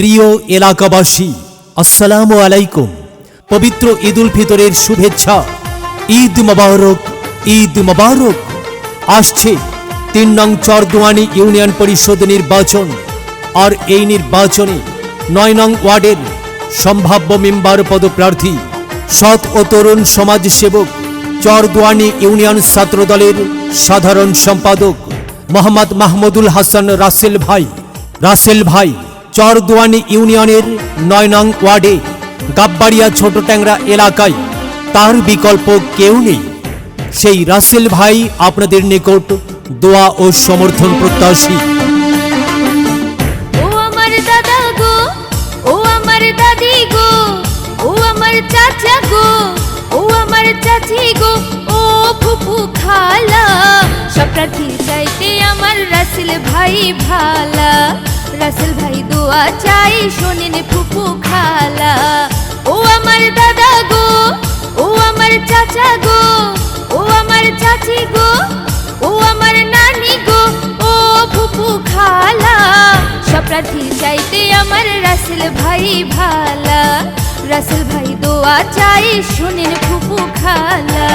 প্রিয় এলাকাবাসী, আসসালামু আলাইকুম। পবিত্র ঈদ উল ফিতরের শুভেচ্ছা। ঈদ মোবারক, ঈদ মোবারক। আসছে ৩ নং চরদুয়ানি ইউনিয়ন পরিষদ নির্বাচন। আর এই নির্বাচনে ৯ নং ওয়ার্ডের সম্ভাব্য মেম্বার পদপ্রার্থী সৎ ও তরুণ সমাজসেবক, চরদুয়ানি ইউনিয়ন ছাত্রদলের সাধারণ সম্পাদক মোহাম্মদ মাহমুদুল হাসান রাসেল ভাই চরদুয়ানি ইউনিয়নের ৯ নং ওয়ার্ডে গাববাড়িয়া ছোট ট্যাংরা এলাকায় তার বিকল্প কেউ নেই। সেই রাসেল ভাই আপনাদের নিকট দোয়া ও সমর্থন প্রত্যাশী। ও আমার দাদা গো, ও আমার দাদি গো, ও আমার চাচা গো, ও আমার চাচি গো, ও ফুফু খালা, সব প্রার্থী চাইতে আমার রাসেল ভাই ভালা। রাসেল ভাই দোয়া চাই শোনেন ফুফু খালা। ও আমার দাদা গো, ও আমার চাচা গো, ও আমার চাচি গো, ও আমার নানি গো, ও ফুফু খালা, সব প্রার্থী চাইতে আমার রাসেল ভাই ভালা। রাসেল ভাই দোয়া চাই শোনেন ফুফু খালা।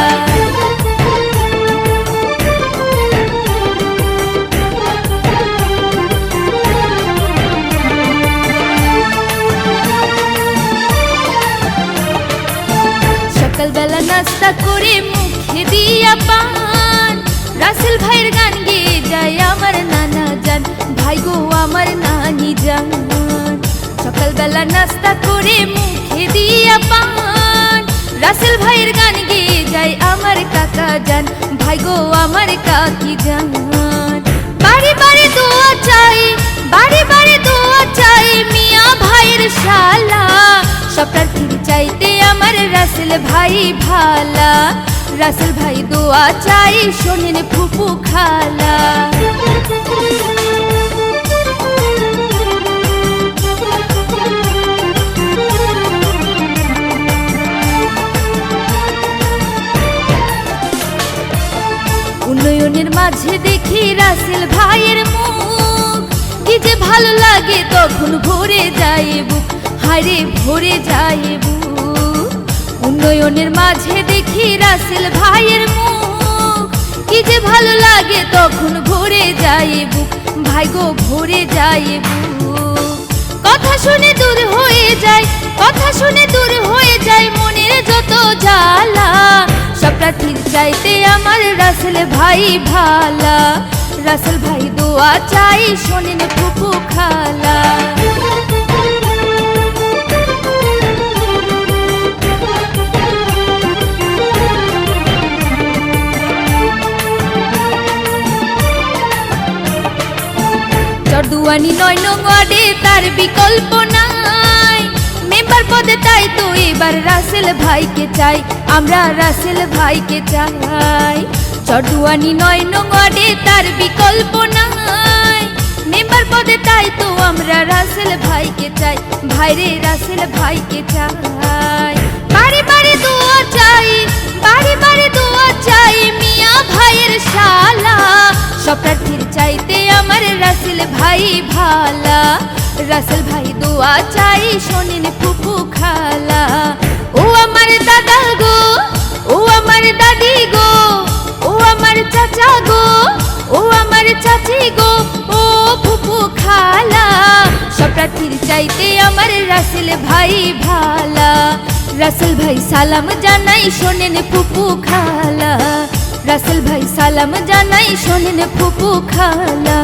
সকালবেলা নাস্তা করে মুখে দিয়া পান, রাসেল ভাইয়ের গান গেয়ে যায় আমার নানা জান, ভাই গো আমার নানি জান। সকালবেলা নাস্তা করে মুখে দিয়া পান, রাসেল ভাইয়ের গান গেয়ে যায় আমার কাকা জান, ভাই গো আমার কাকি জান। বাড়ি বাড়ি দোয়া চাই, বাড়ি বাড়ি দোয়া চাই, মিয়া ভাইয়ের শালা, সব প্রার্থীর চাইতে আমার রাসেল ভাই ভালা। রাসেল ভাই দোয়া চাই শোনেন ফুফু খালা। উন্নয়নের মাঝে দেখি রাসেল ভাইয়ের মুখ, কি যে ভালো লাগে তখন ভরে যায় বুক, হায়রে ভরে যায় বুক। উন্নয়নের মাঝে দেখি রাসেল ভাইয়ের মুখ, কি যে ভালো লাগে তখন ভরে যায় বুক, ভাই গো ভরে যায় বুক। কথা শুনে দূর হয়ে যায়, কথা শুনে দূর হয়ে যায় মনের যত জ্বালা, সব প্রার্থীর চাইতে আমার রাসেল ভাই ভালা। রাসেল ভাই দোয়া চাই শোনেন ফুফু খালা। চরদুয়ানি ৯ নং ওয়ার্ডে তার বিকল্প নাই, মেম্বার পদে তাই তো এবার রাসেল ভাইকে চাই, আমরা রাসেল ভাইকে চাই। চরদুয়ানি ৯ নং ওয়ার্ডে তার বিকল্প নাই, মেম্বার পদে তাই তো আমরা রাসেল ভাইকে চাই, ভাইরে রাসেল ভাইকে চাই। বাড়ি বাড়ি দোয়া চাই, বাড়ি বাড়ি দোয়া চাই, মিয়া ভাইয়ের শালা, সব প্রার্থীর চাইতে আমার রাসেল ভাই ভালা। রাসেল ভাই দোয়া চাই শোনেন ফুফু খালা। ও আমার দাদা গো, ও আমার দাদি গো, ও আমার চাচা গো, ও আমার চাচি গো, ও ফুফু খালা, সব প্রার্থীর চাইতে আমার রাসেল ভাই ভালা। রাসেল ভাই সালাম জানাই শোনেন ফুফু খালা। রাসেল ভাই সালাম জানাই শোনেন ফুফু খালা।